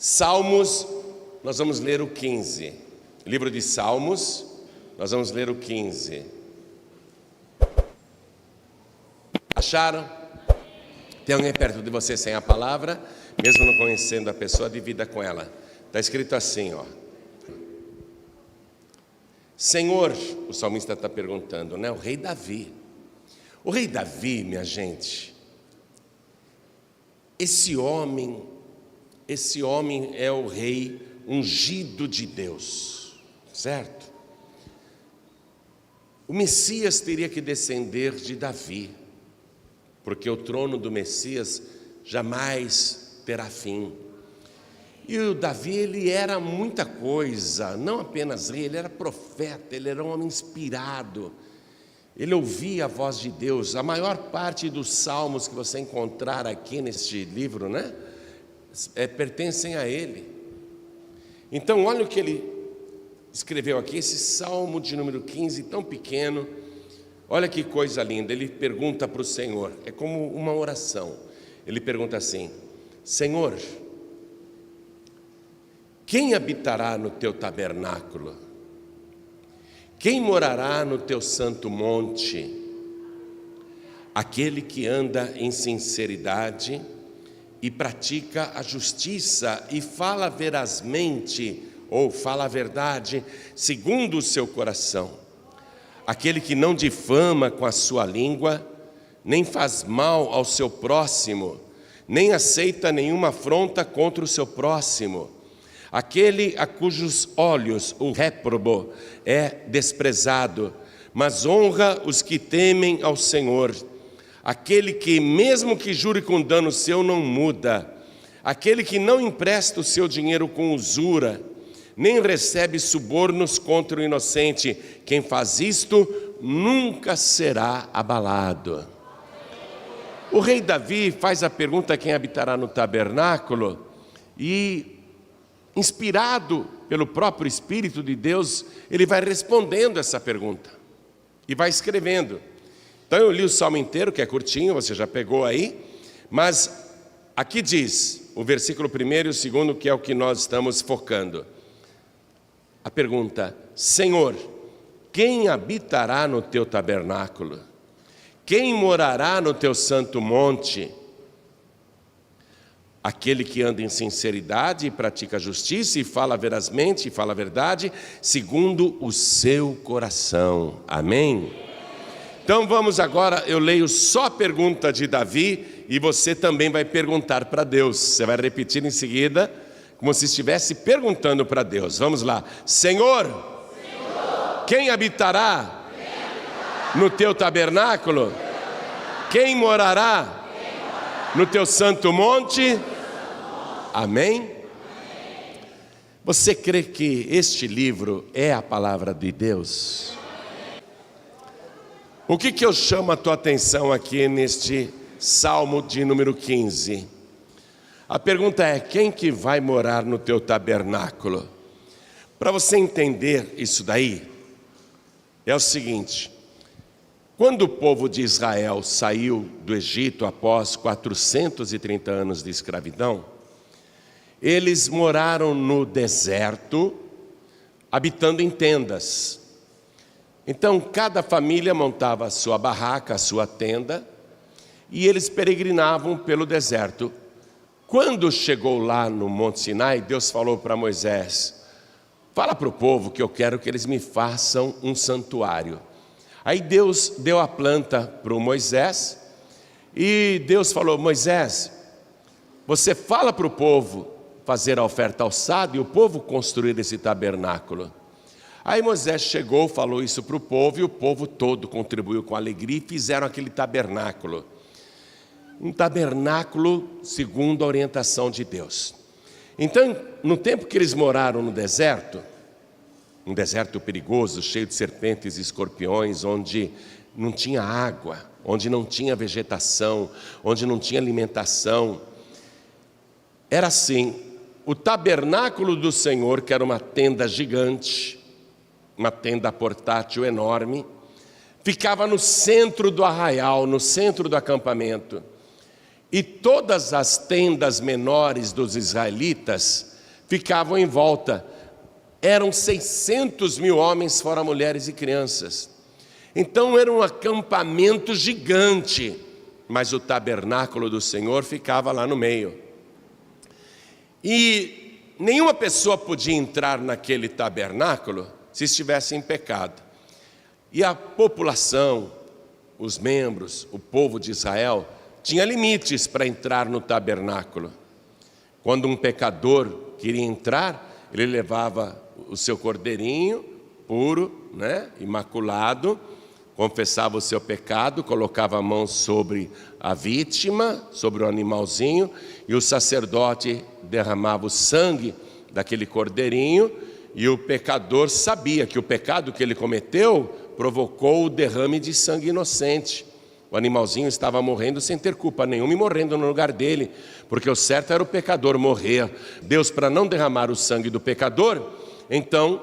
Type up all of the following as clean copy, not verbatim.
Salmos, nós vamos ler o 15. Livro de Salmos, nós vamos ler o 15. Acharam? Tem alguém perto de você sem a palavra? Mesmo não conhecendo a pessoa, divida com ela. Está escrito assim, ó. Senhor, o salmista está perguntando, né? O rei Davi. O rei Davi, minha gente, esse homem é o rei ungido de Deus, certo? O Messias teria que descender de Davi, porque o trono do Messias jamais terá fim. E o Davi, ele era muita coisa, não apenas rei, ele era profeta, ele era um homem inspirado. Ele ouvia a voz de Deus. A maior parte dos salmos que você encontrar aqui neste livro, né, pertencem a ele. Então, olha o que ele escreveu aqui, esse salmo de número 15, tão pequeno. Olha que coisa linda. Ele pergunta para o Senhor, é como uma oração. Ele pergunta assim: Senhor, quem habitará no teu tabernáculo? Quem morará no teu santo monte? Aquele que anda em sinceridade e pratica a justiça e fala verazmente, ou fala a verdade, segundo o seu coração. Aquele que não difama com a sua língua, nem faz mal ao seu próximo, nem aceita nenhuma afronta contra o seu próximo. Aquele a cujos olhos o réprobo é desprezado, mas honra os que temem ao Senhor. Aquele que, mesmo que jure com dano seu, não muda. Aquele que não empresta o seu dinheiro com usura, nem recebe subornos contra o inocente. Quem faz isto nunca será abalado. O rei Davi faz a pergunta: quem habitará no tabernáculo? E inspirado pelo próprio Espírito de Deus, ele vai respondendo essa pergunta e vai escrevendo. Então eu li o salmo inteiro, que é curtinho, você já pegou aí, mas aqui diz o versículo 1 e o 2, que é o que nós estamos focando. A pergunta: Senhor, quem habitará no teu tabernáculo? Quem morará no teu santo monte? Aquele que anda em sinceridade e pratica a justiça e fala verazmente e fala a verdade, segundo o seu coração. Amém? Então vamos agora, eu leio só a pergunta de Davi e você também vai perguntar para Deus. Você vai repetir em seguida, como se estivesse perguntando para Deus. Vamos lá. Senhor, quem habitará no teu tabernáculo? Quem morará no teu santo monte? Amém? Você crê que este livro é a palavra de Deus? O que eu chamo a tua atenção aqui neste Salmo de número 15? A pergunta é: quem que vai morar no teu tabernáculo? Para você entender isso daí, é o seguinte: quando o povo de Israel saiu do Egito após 430 anos de escravidão, eles moraram no deserto, habitando em tendas. Então cada família montava a sua barraca, a sua tenda, e eles peregrinavam pelo deserto. Quando chegou lá no Monte Sinai, Deus falou para Moisés: fala para o povo que eu quero que eles me façam um santuário. Aí Deus deu a planta para o Moisés, e Deus falou: Moisés, você fala para o povo fazer a oferta alçada e o povo construir esse tabernáculo. Aí Moisés chegou, falou isso para o povo, e o povo todo contribuiu com alegria e fizeram aquele tabernáculo. Um tabernáculo segundo a orientação de Deus. Então, no tempo que eles moraram no deserto, um deserto perigoso, cheio de serpentes e escorpiões, onde não tinha água, onde não tinha vegetação, onde não tinha alimentação, era assim: o tabernáculo do Senhor, que era uma tenda gigante, uma tenda portátil enorme, ficava no centro do arraial, no centro do acampamento. E todas as tendas menores dos israelitas ficavam em volta. Eram 600 mil homens, fora mulheres e crianças. Então era um acampamento gigante, mas o tabernáculo do Senhor ficava lá no meio. E nenhuma pessoa podia entrar naquele tabernáculo se estivesse em pecado. E a população, os membros, o povo de Israel, tinha limites para entrar no tabernáculo. Quando um pecador queria entrar, ele levava o seu cordeirinho puro, imaculado, confessava o seu pecado, colocava a mão sobre a vítima, sobre o animalzinho, e o sacerdote derramava o sangue daquele cordeirinho, e o pecador sabia que o pecado que ele cometeu provocou o derrame de sangue inocente. O animalzinho estava morrendo sem ter culpa nenhuma e morrendo no lugar dele, porque o certo era o pecador morrer. Deus, para não derramar o sangue do pecador, então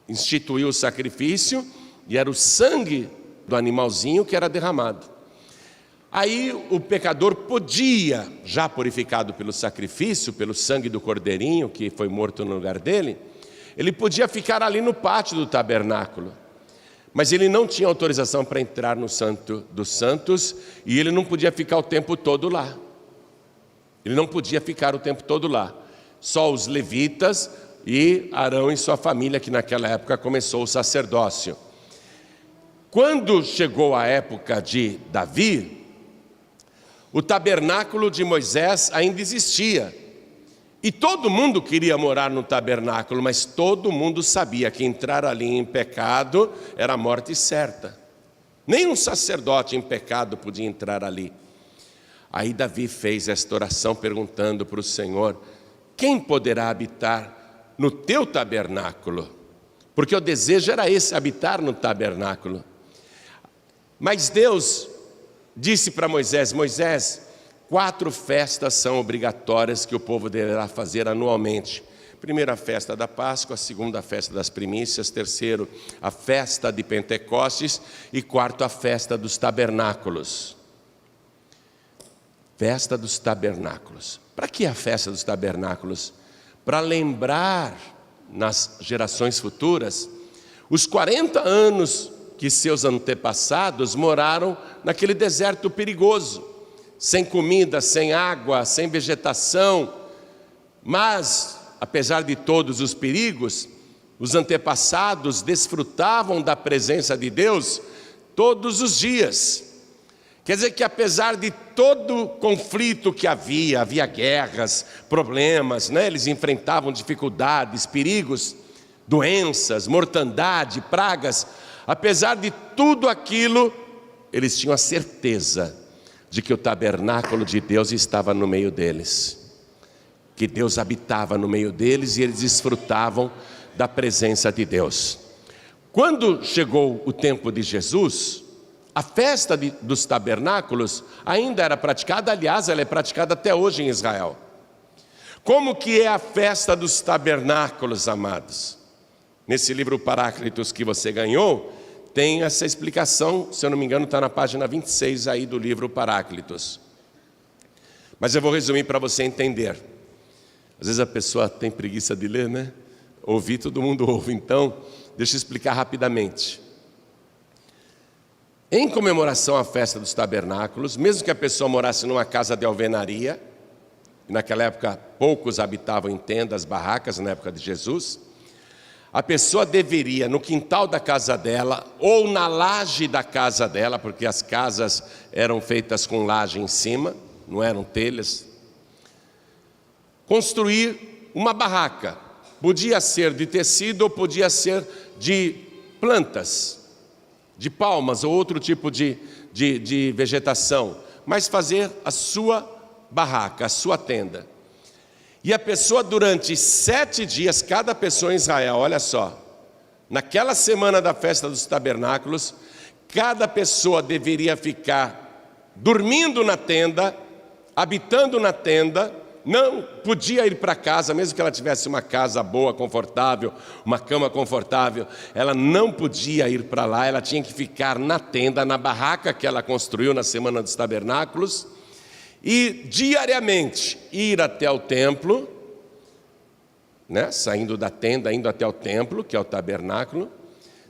instituiu o sacrifício, e era o sangue do animalzinho que era derramado. Aí o pecador podia, já purificado pelo sacrifício, pelo sangue do cordeirinho que foi morto no lugar dele, ele podia ficar ali no pátio do tabernáculo. Mas ele não tinha autorização para entrar no Santo dos Santos, e ele não podia ficar o tempo todo lá. Ele não podia ficar o tempo todo lá. Só os levitas e Arão e sua família, que naquela época começou o sacerdócio. Quando chegou a época de Davi, o tabernáculo de Moisés ainda existia. E todo mundo queria morar no tabernáculo, mas todo mundo sabia que entrar ali em pecado era a morte certa. Nem um sacerdote em pecado podia entrar ali. Aí Davi fez esta oração perguntando para o Senhor: quem poderá habitar no teu tabernáculo? Porque o desejo era esse, habitar no tabernáculo. Mas Deus disse para Moisés: Moisés, 4 festas são obrigatórias que o povo deverá fazer anualmente. Primeira, a festa da Páscoa. Segunda, a festa das primícias. Terceiro, a festa de Pentecostes. E quarto, a festa dos tabernáculos. Festa dos tabernáculos. Para que a festa dos tabernáculos? Para lembrar nas gerações futuras os 40 anos que seus antepassados moraram naquele deserto perigoso, sem comida, sem água, sem vegetação. Mas, apesar de todos os perigos, os antepassados desfrutavam da presença de Deus todos os dias. Quer dizer que apesar de todo conflito que havia guerras, problemas, eles enfrentavam dificuldades, perigos, doenças, mortandade, pragas. Apesar de tudo aquilo, eles tinham a certeza de que o tabernáculo de Deus estava no meio deles, que Deus habitava no meio deles, e eles desfrutavam da presença de Deus. Quando chegou o tempo de Jesus, a festa dos tabernáculos ainda era praticada. Aliás, ela é praticada até hoje em Israel. Como que é a festa dos tabernáculos, amados? Nesse livro Paráclitos que você ganhou, tem essa explicação, se eu não me engano está na página 26 aí do livro Paráclitos. Mas eu vou resumir para você entender. Às vezes a pessoa tem preguiça de ler, Ouvir, todo mundo ouve. Então, deixa eu explicar rapidamente. Em comemoração à festa dos tabernáculos, mesmo que a pessoa morasse numa casa de alvenaria, naquela época poucos habitavam em tendas, barracas, na época de Jesus, a pessoa deveria, no quintal da casa dela, ou na laje da casa dela, porque as casas eram feitas com laje em cima, não eram telhas, construir uma barraca. Podia ser de tecido ou podia ser de plantas, de palmas ou outro tipo de vegetação, mas fazer a sua barraca, a sua tenda. E a pessoa durante 7 dias, cada pessoa em Israel, olha só, naquela semana da festa dos tabernáculos, cada pessoa deveria ficar dormindo na tenda, habitando na tenda, não podia ir para casa, mesmo que ela tivesse uma casa boa, confortável, uma cama confortável, ela não podia ir para lá, ela tinha que ficar na tenda, na barraca que ela construiu na semana dos tabernáculos, e diariamente ir até o templo, né? Saindo da tenda, indo até o templo, que é o tabernáculo,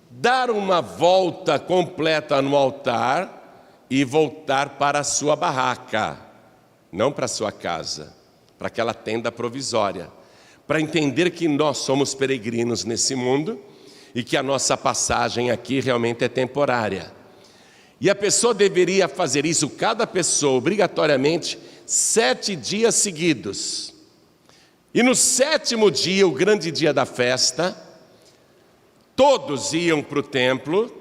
dar uma volta completa no altar e voltar para a sua barraca, não para a sua casa, para aquela tenda provisória, para entender que nós somos peregrinos nesse mundo e que a nossa passagem aqui realmente é temporária. E a pessoa deveria fazer isso, cada pessoa, obrigatoriamente, 7 dias seguidos. E no 7º dia, o grande dia da festa, todos iam para o templo,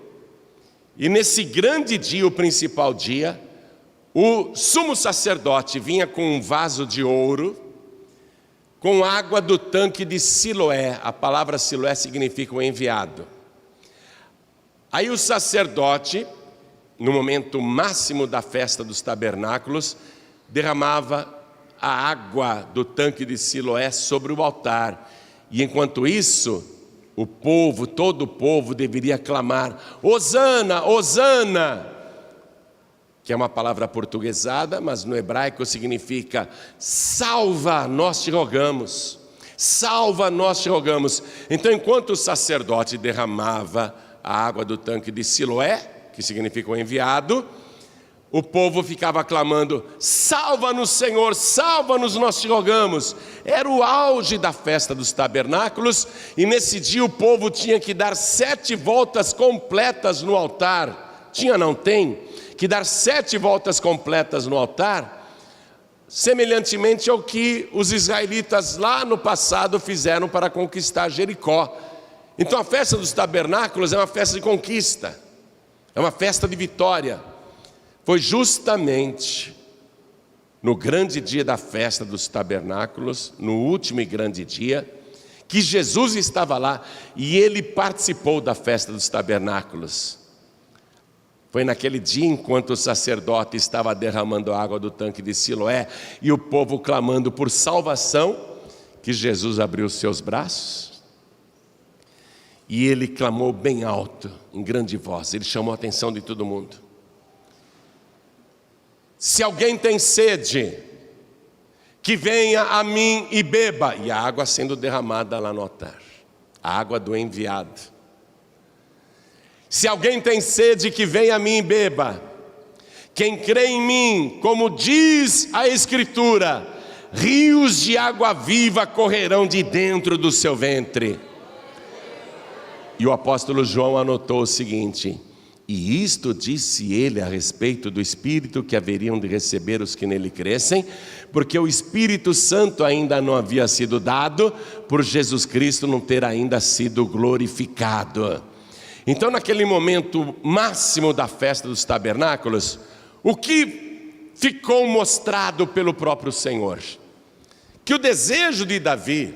e nesse grande dia, o principal dia, o sumo sacerdote vinha com um vaso de ouro, com água do tanque de Siloé. A palavra Siloé significa o enviado. Aí o sacerdote, no momento máximo da festa dos tabernáculos, derramava a água do tanque de Siloé sobre o altar. E enquanto isso, o povo, todo o povo deveria clamar: Hosana, Hosana, que é uma palavra portuguesada, mas no hebraico significa salva, nós te rogamos, salva, nós te rogamos. Então, enquanto o sacerdote derramava a água do tanque de Siloé, que significa o enviado, o povo ficava clamando: salva-nos, Senhor, salva-nos, nós te rogamos. Era o auge da festa dos tabernáculos, e nesse dia o povo tinha que dar 7 voltas completas no altar. Tem que dar 7 voltas completas no altar, semelhantemente ao que os israelitas lá no passado fizeram para conquistar Jericó. Então a festa dos tabernáculos é uma festa de conquista, é uma festa de vitória. Foi justamente no grande dia da festa dos tabernáculos, no último e grande dia, que Jesus estava lá e ele participou da festa dos tabernáculos. Foi naquele dia, enquanto o sacerdote estava derramando a água do tanque de Siloé e o povo clamando por salvação, que Jesus abriu os seus braços e ele clamou bem alto, em grande voz. Ele chamou a atenção de todo mundo: se alguém tem sede, que venha a mim e beba. E a água sendo derramada lá no altar, a água do enviado. Se alguém tem sede, que venha a mim e beba. Quem crê em mim, como diz a Escritura, rios de água viva correrão de dentro do seu ventre. E o apóstolo João anotou o seguinte: e isto disse ele a respeito do Espírito que haveriam de receber os que nele crescem, porque o Espírito Santo ainda não havia sido dado, por Jesus Cristo não ter ainda sido glorificado. Então, naquele momento máximo da festa dos tabernáculos, o que ficou mostrado pelo próprio Senhor? Que o desejo de Davi,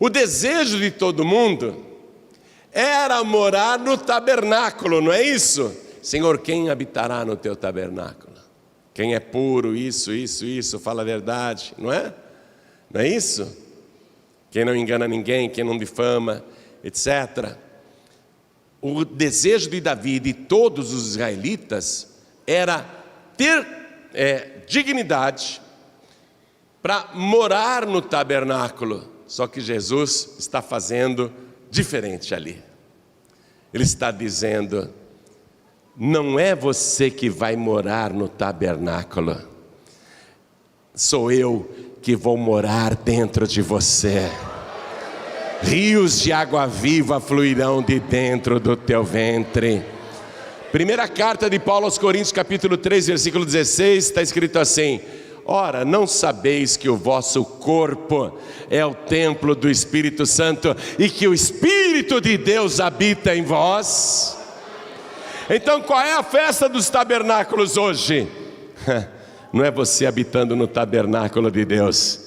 o desejo de todo mundo, era morar no tabernáculo, não é isso? Senhor, quem habitará no teu tabernáculo? Quem é puro, isso, fala a verdade, não é? Não é isso? Quem não engana ninguém, quem não difama, etc. O desejo de Davi e de todos os israelitas era ter dignidade para morar no tabernáculo. Só que Jesus está fazendo diferente ali. Ele está dizendo: não é você que vai morar no tabernáculo, sou eu que vou morar dentro de você. Rios de água viva fluirão de dentro do teu ventre. Primeira carta de Paulo aos Coríntios, capítulo 3, versículo 16, está escrito assim: ora, não sabeis que o vosso corpo é o templo do Espírito Santo e que o Espírito de Deus habita em vós? Então, qual é a festa dos tabernáculos hoje? Não é você habitando no tabernáculo de Deus,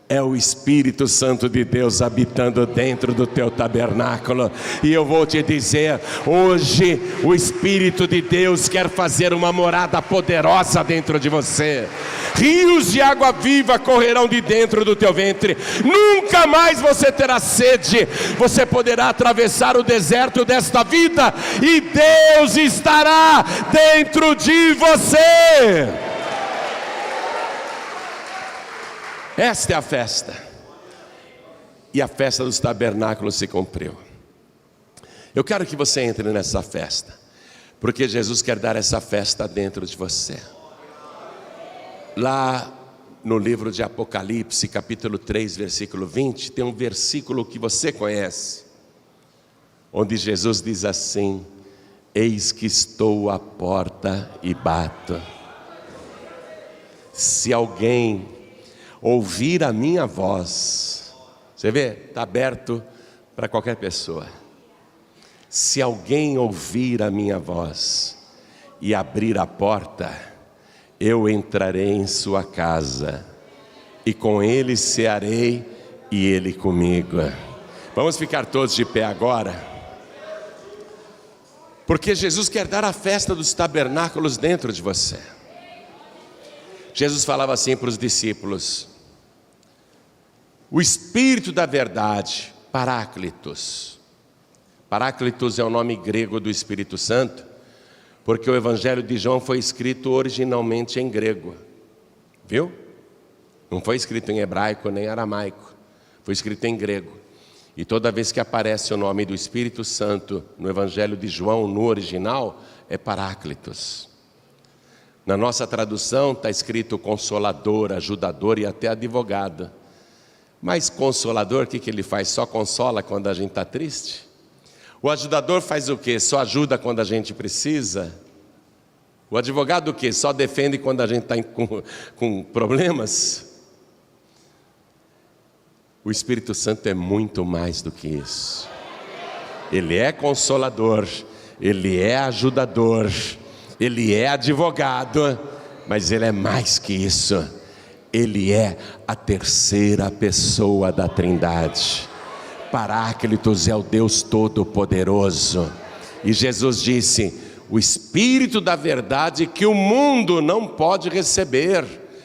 é o Espírito Santo de Deus habitando dentro do teu tabernáculo. E eu vou te dizer, hoje o Espírito de Deus quer fazer uma morada poderosa dentro de você. Rios de água viva correrão de dentro do teu ventre. Nunca mais você terá sede. Você poderá atravessar o deserto desta vida e Deus estará dentro de você. Esta é a festa. e a festa dos tabernáculos se cumpriu. Eu quero que você entre nessa festa, porque Jesus quer dar essa festa dentro de você. Lá no livro de Apocalipse, capítulo 3, versículo 20, tem um versículo que você conhece, onde Jesus diz assim: eis que estou à porta e bato. Se alguém ouvir a minha voz, você vê, está aberto para qualquer pessoa. Se alguém ouvir a minha voz e abrir a porta, eu entrarei em sua casa, e com ele cearei, e ele comigo. Vamos ficar todos de pé agora, porque Jesus quer dar a festa dos tabernáculos dentro de você. Jesus falava assim para os discípulos: o Espírito da verdade, Paráclitos. Paráclitos é o nome grego do Espírito Santo, porque o Evangelho de João foi escrito originalmente em grego, viu? Não foi escrito em hebraico nem aramaico, foi escrito em grego. E toda vez que aparece o nome do Espírito Santo no Evangelho de João, no original, é Paráclitos. Na nossa tradução está escrito Consolador, Ajudador e até Advogado. Mas Consolador, o que ele faz? Só consola quando a gente está triste? O ajudador faz o quê? Só ajuda quando a gente precisa? O advogado o quê? Só defende quando a gente está com problemas? O Espírito Santo é muito mais do que isso. Ele é consolador, ele é ajudador, ele é advogado, mas ele é mais que isso. Ele é a terceira pessoa da Trindade. Paráclitos é o Deus Todo-Poderoso. E Jesus disse: o Espírito da verdade que o mundo não pode receber.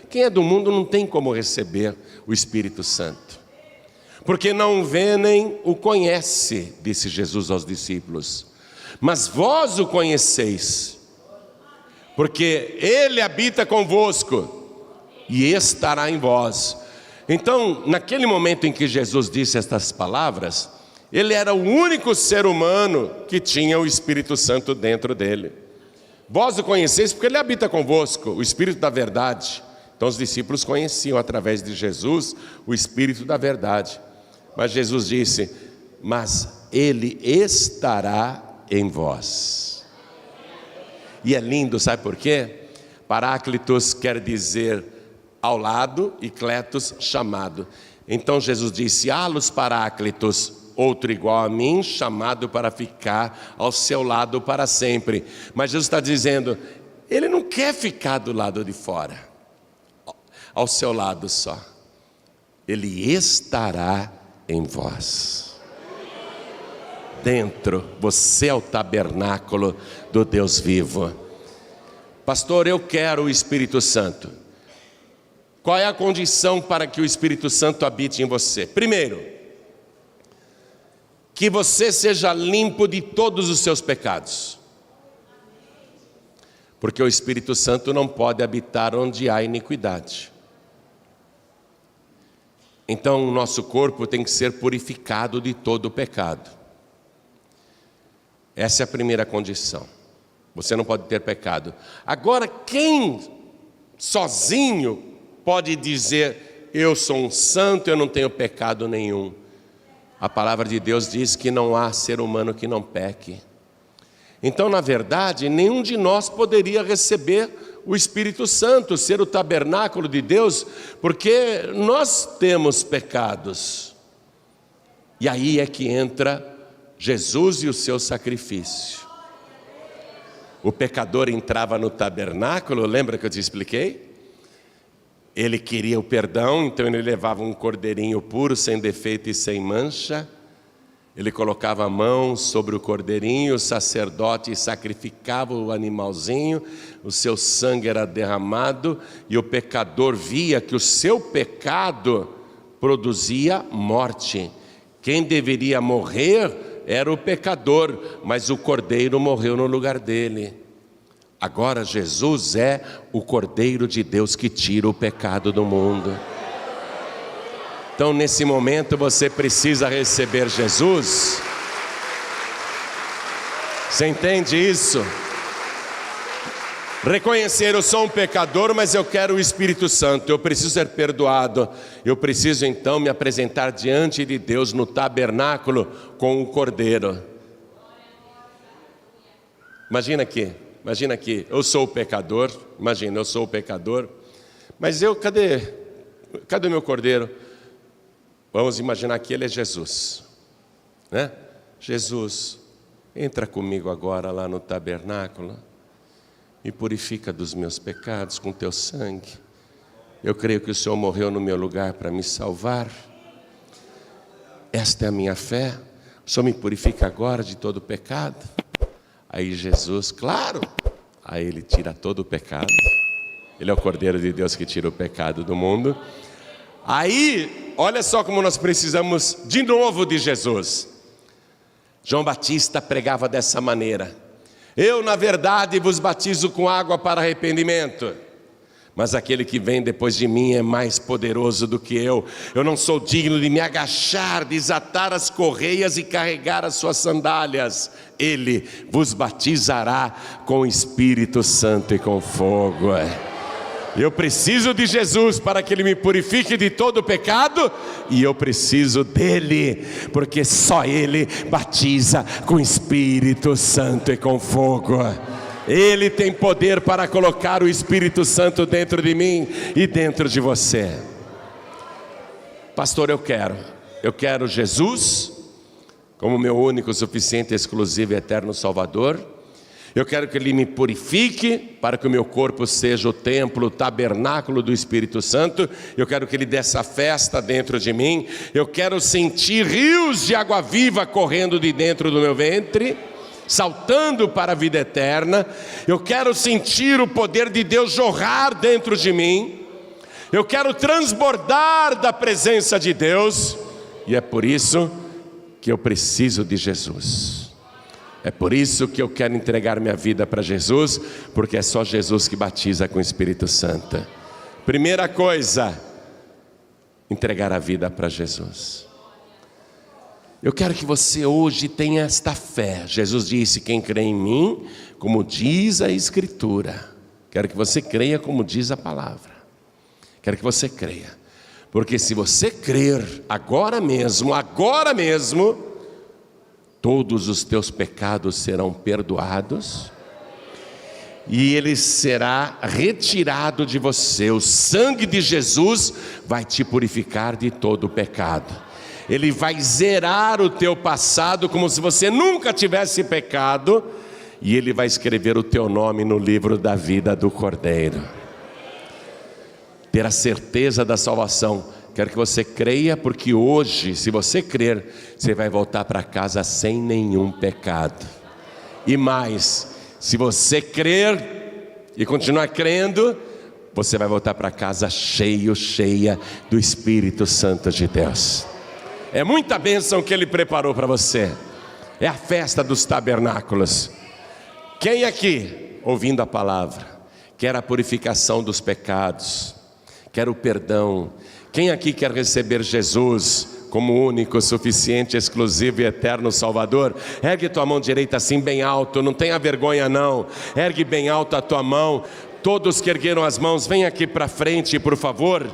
Quem é do mundo não tem como receber o Espírito Santo, porque não vê nem o conhece, disse Jesus aos discípulos. Mas vós o conheceis, porque Ele habita convosco e estará em vós. Então, naquele momento em que Jesus disse estas palavras, Ele era o único ser humano que tinha o Espírito Santo dentro dele. Vós o conheceis porque Ele habita convosco, o Espírito da verdade. Então os discípulos conheciam através de Jesus o Espírito da verdade. Mas Jesus disse: mas Ele estará em vós. E é lindo, sabe por quê? Paráclitos quer dizer ao lado e Cletos, chamado. Então Jesus disse: halos Paráclitos, outro igual a mim, chamado para ficar ao seu lado para sempre. Mas Jesus está dizendo, Ele não quer ficar do lado de fora, ao seu lado só. Ele estará em vós. Dentro, você é o tabernáculo do Deus vivo. Pastor, eu quero o Espírito Santo. Qual é a condição para que o Espírito Santo habite em você? Primeiro, que você seja limpo de todos os seus pecados. Porque o Espírito Santo não pode habitar onde há iniquidade. Então o nosso corpo tem que ser purificado de todo o pecado. Essa é a primeira condição. Você não pode ter pecado. Agora, quem sozinho pode dizer: eu sou um santo, eu não tenho pecado nenhum? A palavra de Deus diz que não há ser humano que não peque. Então, na verdade, nenhum de nós poderia receber o Espírito Santo, ser o tabernáculo de Deus, porque nós temos pecados. E aí é que entra Jesus e o seu sacrifício. O pecador entrava no tabernáculo, lembra que eu te expliquei? Ele queria o perdão, então ele levava um cordeirinho puro, sem defeito e sem mancha. Ele colocava a mão sobre o cordeirinho, o sacerdote sacrificava o animalzinho, o seu sangue era derramado, e o pecador via que o seu pecado produzia morte. Quem deveria morrer era o pecador, mas o cordeiro morreu no lugar dele. Agora Jesus é o Cordeiro de Deus que tira o pecado do mundo. Então, nesse momento, você precisa receber Jesus. Você entende isso? Reconhecer, eu sou um pecador, mas eu quero o Espírito Santo, eu preciso ser perdoado. Eu preciso então me apresentar diante de Deus no tabernáculo com o Cordeiro. Imagina aqui, eu sou o pecador, imagina, eu sou o pecador, mas cadê o meu Cordeiro? Vamos imaginar que ele é Jesus, né? Jesus, entra comigo agora lá no tabernáculo, me purifica dos meus pecados com teu sangue. Eu creio que o Senhor morreu no meu lugar para me salvar. Esta é a minha fé. O Senhor me purifica agora de todo pecado. Aí Jesus, claro, aí ele tira todo o pecado. Ele é o Cordeiro de Deus que tira o pecado do mundo. Aí, olha só como nós precisamos de novo de Jesus. João Batista pregava dessa maneira: eu, na verdade, vos batizo com água para arrependimento, mas aquele que vem depois de mim é mais poderoso do que eu. Eu não sou digno de me agachar, desatar as correias e carregar as suas sandálias. Ele vos batizará com o Espírito Santo e com fogo. Eu preciso de Jesus para que Ele me purifique de todo o pecado, e eu preciso dEle, porque só Ele batiza com Espírito Santo e com fogo. Ele tem poder para colocar o Espírito Santo dentro de mim e dentro de você. Pastor, eu quero Jesus como meu único, suficiente, exclusivo e eterno Salvador. Eu quero que Ele me purifique para que o meu corpo seja o templo, o tabernáculo do Espírito Santo. Eu quero que Ele dê essa festa dentro de mim. Eu quero sentir rios de água viva correndo de dentro do meu ventre, saltando para a vida eterna. Eu quero sentir o poder de Deus jorrar dentro de mim. Eu quero transbordar da presença de Deus. E é por isso que eu preciso de Jesus. É por isso que eu quero entregar minha vida para Jesus, porque é só Jesus que batiza com o Espírito Santo. Primeira coisa, entregar a vida para Jesus. Eu quero que você hoje tenha esta fé. Jesus disse: quem crê em mim, como diz a Escritura. Quero que você creia como diz a palavra. Quero que você creia, porque se você crer agora mesmo, todos os teus pecados serão perdoados e ele será retirado de você. O sangue de Jesus vai te purificar de todo o pecado. Ele vai zerar o teu passado como se você nunca tivesse pecado, e Ele vai escrever o teu nome no livro da vida do Cordeiro. Ter a certeza da salvação. Quero que você creia, porque hoje, se você crer, você vai voltar para casa sem nenhum pecado. E mais, se você crer e continuar crendo, você vai voltar para casa cheia do Espírito Santo de Deus. É muita bênção que Ele preparou para você. É a festa dos tabernáculos. Quem aqui, ouvindo a palavra, quer a purificação dos pecados, quer o perdão? Quem aqui quer receber Jesus como único, suficiente, exclusivo e eterno Salvador? Ergue tua mão direita assim bem alto, não tenha vergonha não. Ergue bem alto a tua mão. Todos que ergueram as mãos, vem aqui para frente, por favor.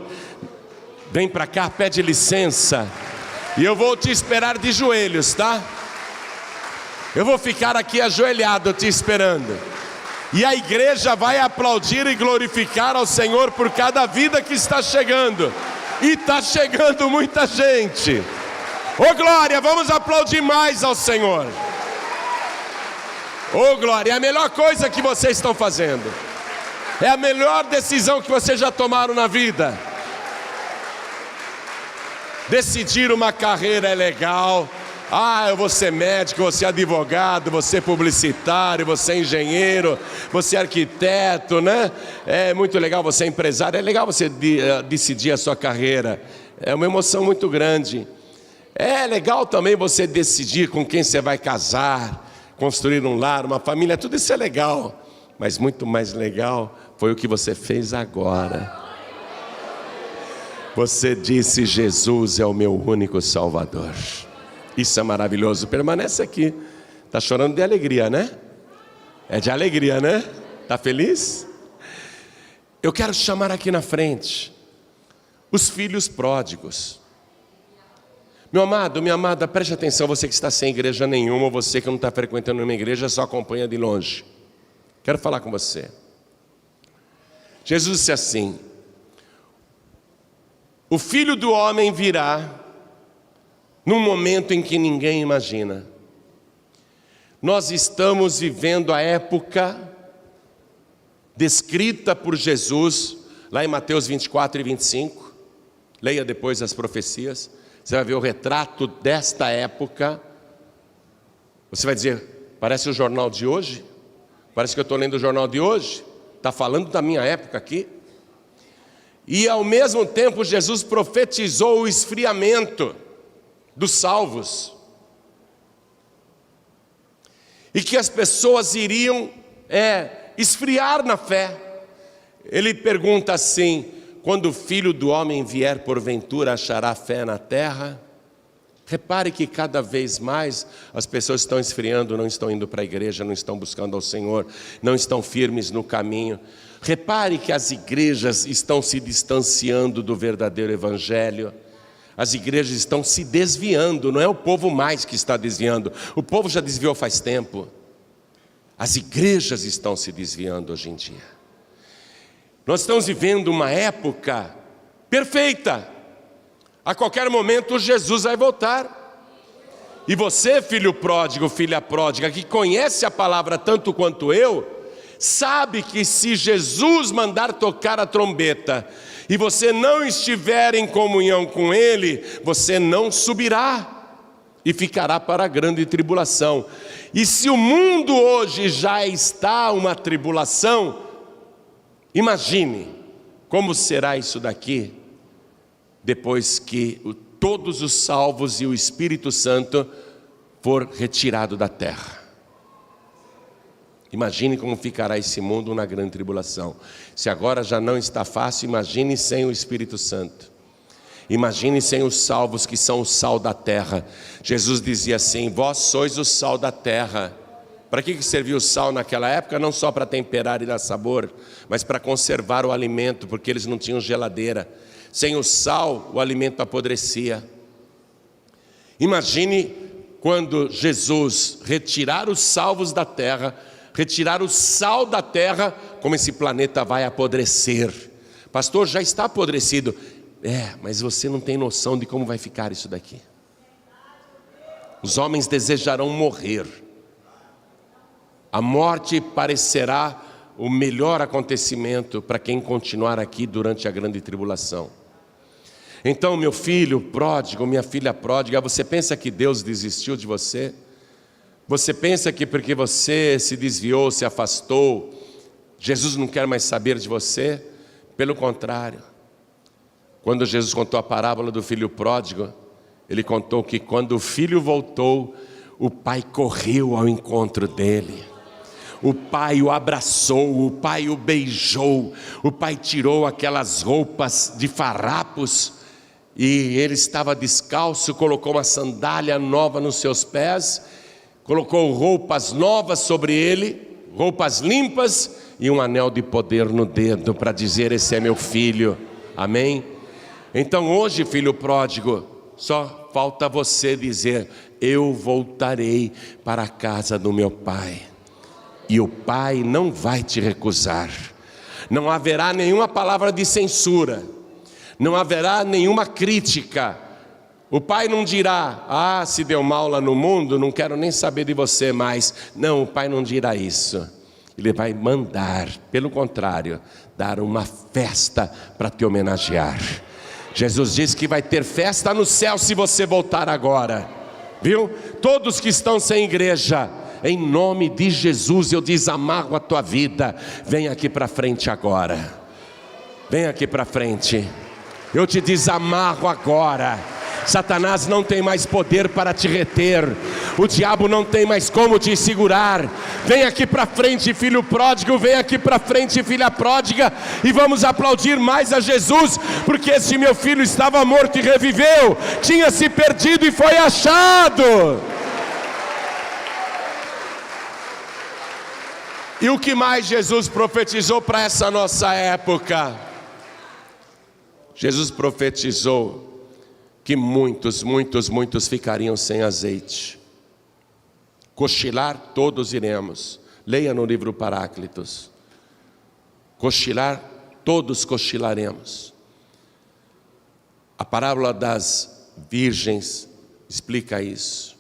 Vem para cá, pede licença. E eu vou te esperar de joelhos, tá? Eu vou ficar aqui ajoelhado te esperando. E a igreja vai aplaudir e glorificar ao Senhor por cada vida que está chegando. E está chegando muita gente. Ô glória, vamos aplaudir mais ao Senhor. Ô glória, é a melhor coisa que vocês estão fazendo. É a melhor decisão que vocês já tomaram na vida. Decidir uma carreira é legal. Eu vou ser médico, vou ser advogado, vou ser publicitário, vou ser engenheiro, vou ser arquiteto, né? É muito legal você ser empresário, é legal você decidir a sua carreira. É uma emoção muito grande. É legal também você decidir com quem você vai casar, construir um lar, uma família, tudo isso é legal. Mas muito mais legal foi o que você fez agora. Você disse: Jesus é o meu único Salvador. Isso é maravilhoso. Permanece aqui. Está chorando de alegria, né? É de alegria, né? Está feliz? Eu quero chamar aqui na frente os filhos pródigos. Meu amado, minha amada, preste atenção, você que está sem igreja nenhuma, ou você que não está frequentando uma igreja, só acompanha de longe. Quero falar com você. Jesus disse assim: o Filho do Homem virá num momento em que ninguém imagina. Nós estamos vivendo a época descrita por Jesus, lá em Mateus 24 e 25. Leia depois as profecias. Você vai ver o retrato desta época. Você vai dizer: parece o jornal de hoje? Parece que eu estou lendo o jornal de hoje? Está falando da minha época aqui? E ao mesmo tempo Jesus profetizou o esfriamento dos salvos. E que as pessoas iriam esfriar na fé. Ele pergunta assim: quando o Filho do Homem vier, porventura achará fé na terra? Repare que cada vez mais as pessoas estão esfriando, não estão indo para a igreja, não estão buscando ao Senhor, não estão firmes no caminho. Repare que as igrejas estão se distanciando do verdadeiro evangelho. As igrejas estão se desviando, não é o povo mais que está desviando, o povo já desviou faz tempo. As igrejas estão se desviando hoje em dia. Nós estamos vivendo uma época perfeita. A qualquer momento Jesus vai voltar. E você, filho pródigo, filha pródiga, que conhece a palavra tanto quanto eu, sabe que se Jesus mandar tocar a trombeta e você não estiver em comunhão com Ele, você não subirá e ficará para a grande tribulação. E se o mundo hoje já está uma tribulação, imagine como será isso daqui, depois que todos os salvos e o Espírito Santo for retirado da terra. Imagine como ficará esse mundo na grande tribulação. Se agora já não está fácil, imagine sem o Espírito Santo. Imagine sem os salvos, que são o sal da terra. Jesus dizia assim: vós sois o sal da terra. Para que servia o sal naquela época? Não só para temperar e dar sabor, mas para conservar o alimento, porque eles não tinham geladeira. Sem o sal, o alimento apodrecia. Imagine quando Jesus retirar os salvos da terra, retirar o sal da terra, como esse planeta vai apodrecer. Pastor, já está apodrecido. Mas você não tem noção de como vai ficar isso daqui. Os homens desejarão morrer. A morte parecerá o melhor acontecimento para quem continuar aqui durante a grande tribulação. Então, meu filho pródigo, minha filha pródiga, você pensa que Deus desistiu de você? Você pensa que porque você se desviou, se afastou, Jesus não quer mais saber de você? Pelo contrário. Quando Jesus contou a parábola do filho pródigo, ele contou que quando o filho voltou, o pai correu ao encontro dele. O pai o abraçou, o pai o beijou, o pai tirou aquelas roupas de farrapos e ele estava descalço, colocou uma sandália nova nos seus pés, colocou roupas novas sobre ele, roupas limpas e um anel de poder no dedo para dizer: esse é meu filho, amém? Então hoje, filho pródigo, só falta você dizer: eu voltarei para a casa do meu pai. E o pai não vai te recusar. Não haverá nenhuma palavra de censura, não haverá nenhuma crítica. O pai não dirá: se deu mal lá no mundo, não quero nem saber de você mais. Não, o pai não dirá isso. Ele vai mandar, pelo contrário, dar uma festa para te homenagear. Jesus disse que vai ter festa no céu se você voltar agora, viu? Todos que estão sem igreja, em nome de Jesus eu desamarro a tua vida. Vem aqui para frente agora. Vem aqui para frente. Eu te desamarro agora. Satanás não tem mais poder para te reter. O diabo não tem mais como te segurar. Vem aqui para frente, filho pródigo, vem aqui para frente, filha pródiga, e vamos aplaudir mais a Jesus, porque esse meu filho estava morto e reviveu, tinha se perdido e foi achado. E o que mais Jesus profetizou para essa nossa época? Jesus profetizou que muitos ficariam sem azeite. Cochilar todos iremos. Leia no livro Paráclitos. Cochilar, todos cochilaremos. A parábola das virgens explica isso.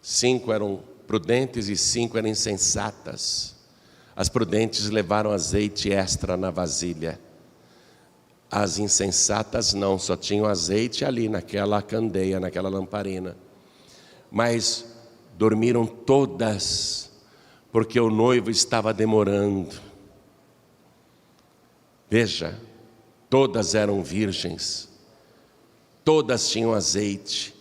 5 eram prudentes e 5 eram insensatas. As prudentes levaram azeite extra na vasilha. As insensatas não, só tinham azeite ali naquela candeia, naquela lamparina. Mas dormiram todas, porque o noivo estava demorando. Veja, todas eram virgens, todas tinham azeite,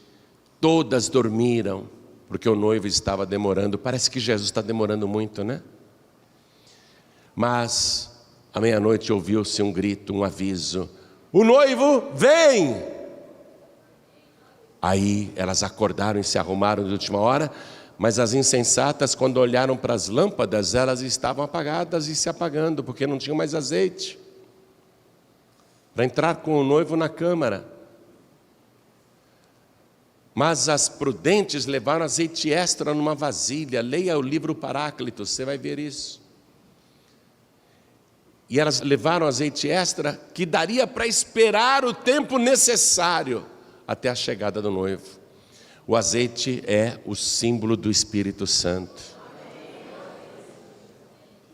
todas dormiram, porque o noivo estava demorando. Parece que Jesus está demorando muito, né? Mas à meia-noite ouviu-se um grito, um aviso: o noivo vem! Aí elas acordaram e se arrumaram de última hora, mas as insensatas, quando olharam para as lâmpadas, elas estavam apagadas e se apagando, porque não tinham mais azeite para entrar com o noivo na câmara. Mas as prudentes levaram azeite extra numa vasilha. Leia o livro Paráclitos, você vai ver isso. E elas levaram azeite extra que daria para esperar o tempo necessário até a chegada do noivo. O azeite é o símbolo do Espírito Santo.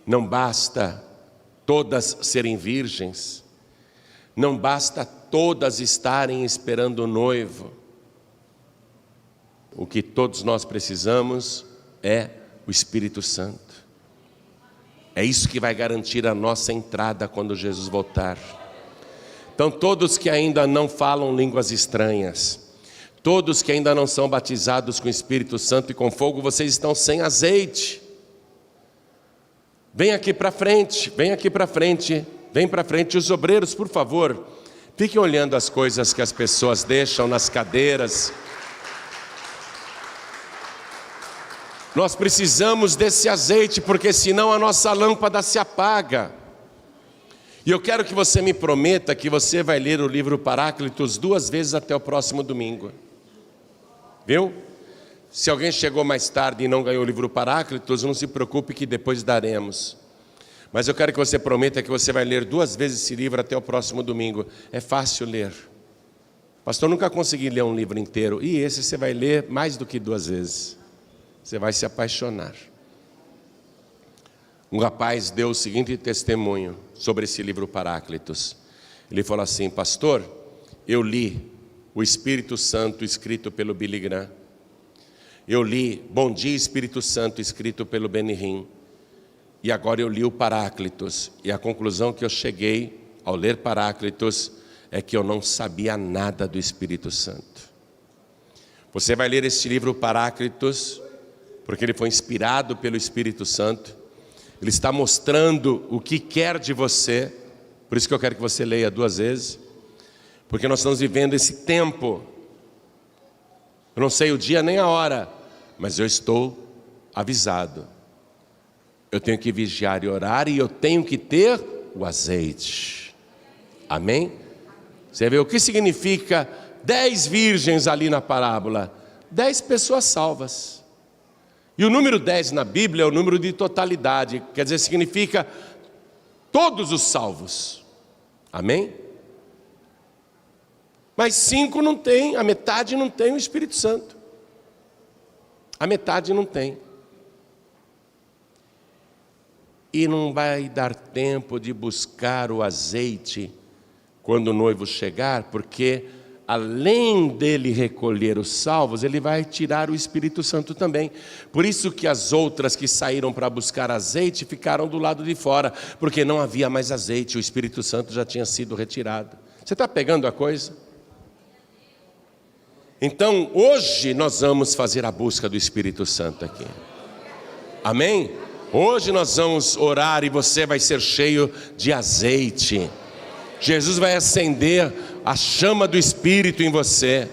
Não basta todas serem virgens, não basta todas estarem esperando o noivo. O que todos nós precisamos é o Espírito Santo. É isso que vai garantir a nossa entrada quando Jesus voltar. Então todos que ainda não falam línguas estranhas, todos que ainda não são batizados com o Espírito Santo e com fogo, vocês estão sem azeite. Vem aqui para frente, vem aqui para frente, vem para frente. Os obreiros, por favor, fiquem olhando as coisas que as pessoas deixam nas cadeiras. Nós precisamos desse azeite, porque senão a nossa lâmpada se apaga. E eu quero que você me prometa que você vai ler o livro Paráclitos 2 vezes até o próximo domingo. Viu? Se alguém chegou mais tarde e não ganhou o livro Paráclitos, não se preocupe que depois daremos. Mas eu quero que você prometa que você vai ler 2 vezes esse livro até o próximo domingo. É fácil ler. Pastor, nunca consegui ler um livro inteiro. E esse você vai ler mais do que 2 vezes. Você vai se apaixonar. Um rapaz deu o seguinte testemunho sobre esse livro Paráclitos. Ele falou assim: pastor, eu li o Espírito Santo escrito pelo Billy Graham. Eu li Bom Dia Espírito Santo escrito pelo Benny Hinn. E agora eu li o Paráclitos. E a conclusão que eu cheguei ao ler Paráclitos é que eu não sabia nada do Espírito Santo. Você vai ler este livro Paráclitos porque ele foi inspirado pelo Espírito Santo. Ele está mostrando o que quer de você. Por isso que eu quero que você leia 2 vezes, porque nós estamos vivendo esse tempo. Eu não sei o dia nem a hora, mas eu estou avisado. Eu tenho que vigiar e orar, e eu tenho que ter o azeite. Amém? Você vê o que significa 10 virgens ali na parábola? 10 pessoas salvas. E o número 10 na Bíblia é o número de totalidade, quer dizer, significa todos os salvos. Amém? Mas 5 não tem, a metade não tem o Espírito Santo. A metade não tem. E não vai dar tempo de buscar o azeite quando o noivo chegar, porque além dele recolher os salvos, ele vai tirar o Espírito Santo também. Por isso que as outras que saíram para buscar azeite ficaram do lado de fora, porque não havia mais azeite, o Espírito Santo já tinha sido retirado. Você está pegando a coisa? Então, hoje nós vamos fazer a busca do Espírito Santo aqui. Amém? Hoje nós vamos orar e você vai ser cheio de azeite. Jesus vai acender a chama do Espírito em você.